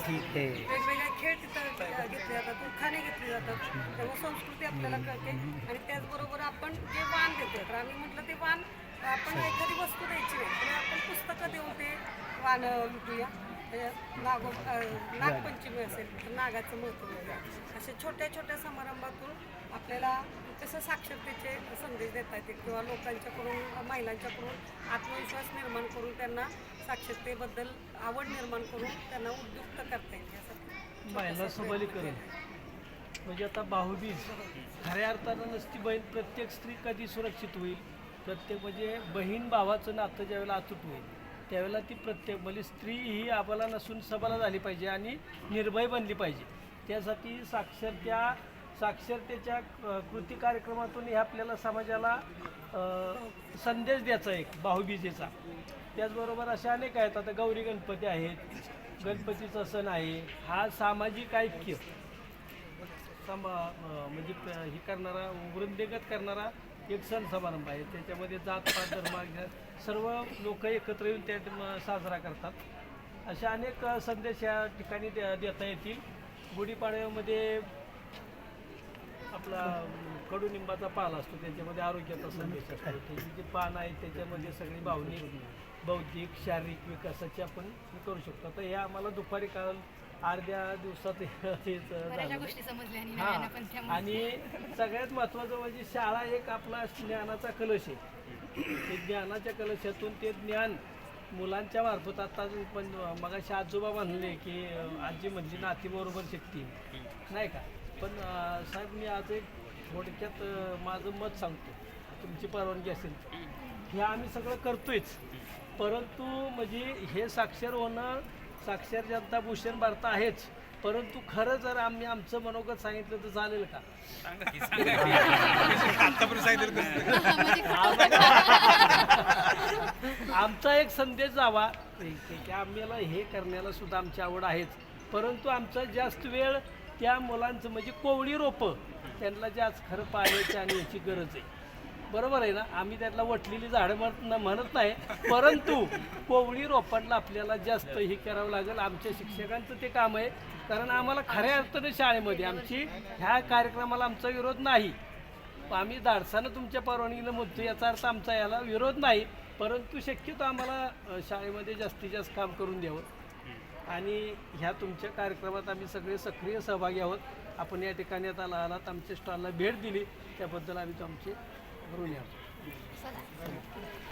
ठीक आहे. वेगवेगळे खेळ तिथं घेतले जातात, उखाणे घेतले जातात. तेव्हा संस्कृती आपल्याला कळते. आणि त्याचबरोबर आपण जे वाण देतो, तर आम्ही म्हटलं ते वाण आपण एखादी वस्तू द्यायची नाही, तर आपण पुस्तकं देऊन ते वाण विकूया. नागपंचमी असेल तर नागाचं महत्त्व आहे. असे छोट्या छोट्या समारंभातून आपल्याला कसं साक्षरतेचे संदेश देता येतील किंवा लोकांच्याकडून महिलांच्याकडून आत्मविश्वास निर्माण करून त्यांना साक्षरतेबद्दल आवड निर्माण करून त्यांना उद्युक्त करता येईल यासाठी महिला सबलीकरण म्हणजे आता भाऊबीज खऱ्या अर्थानं नसती बहीण, प्रत्येक स्त्री कधी सुरक्षित होईल, प्रत्येक म्हणजे बहीण भावाचं नातं ज्यावेळेला अतूट होईल त्यावेळेला ती प्रत्येक म्हणजे स्त्री ही आबाला नसून सबला झाली पाहिजे आणि निर्भय बनली पाहिजे. त्यासाठी साक्षरतेच्या कृती कार्यक्रमातून हे आपल्याला समाजाला संदेश द्यायचा एक भाऊबीजेचा. त्याचबरोबर अशा अनेक आहेत. आता गौरी गणपती आहेत, गणपतीचा सण आहे. हा सामाजिक ऐक्य म्हणजे हे करणारा, वृद्धिंगत करणारा एक सण समारंभ आहे. त्याच्यामध्ये जातपात धर्म सर्व लोक एकत्र येऊन त्या साजरा करतात. अशा अनेक संदेश या ठिकाणी देता येतील. गुढीपाडव्यामध्ये आपला कडुनिंबाचा पाला असतो, त्याच्यामध्ये आरोग्याचा संदेश असतो. त्याची जी पान आहे त्याच्यामध्ये सगळी भावनिक, बौद्धिक, शारीरिक विकासाची आपण करू शकतो. तर हे आम्हाला दुपारी काल अर्ध्या दिवसात हां. आणि सगळ्यात महत्त्वाचं म्हणजे शाळा एक आपला ज्ञानाचा कलश आहे. ते ज्ञानाच्या कलशातून ते ज्ञान मुलांच्या मार्फत आता पण मगाशी आजोबा म्हणले की आजी म्हणजे नातीबरोबर शिकतील नाही का. पण साहेब मी आज एक थोडक्यात माझं मत सांगतो, तुमची परवानगी असेल. हे आम्ही सगळं करतोयच, परंतु म्हणजे हे साक्षर होणं, साक्षर जनता भूषण भारत आहेच, परंतु खरं जर आम्ही आमचं मनोगत सांगितलं तर चालेल का? आमचा एक संदेश जावा की आम्हाला हे करण्याला सुद्धा आमची आवड आहेच, परंतु आमचा जास्त वेळ त्या मुलांचं म्हणजे कोवळी रोपं त्यांना जास्त खरं पाण्याची आणि याची गरज आहे. बरोबर आहे ना. आम्ही त्यातला वटलेली झाडं म्हणत नाही, परंतु कोवळी रोपांना आपल्याला जास्त हे करावं लागेल. आमच्या शिक्षकांचं ते काम आहे, कारण आम्हाला खऱ्या अर्थाने शाळेमध्ये आमची ह्या कार्यक्रमाला आमचा विरोध नाही. आम्ही धाडसानं तुमच्या परवानगीनं म्हणतो, याचा अर्थ आमचा याला विरोध नाही, परंतु शक्यतो आम्हाला शाळेमध्ये जास्तीत जास्त काम करून द्यावं. आणि ह्या तुमच्या कार्यक्रमात आम्ही सगळे सक्रिय सहभागी आहोत. आपण या ठिकाणी आता आलात, आमच्या स्टॉलला भेट दिली, त्याबद्दल आम्ही तुमचे ऋणी आहोत.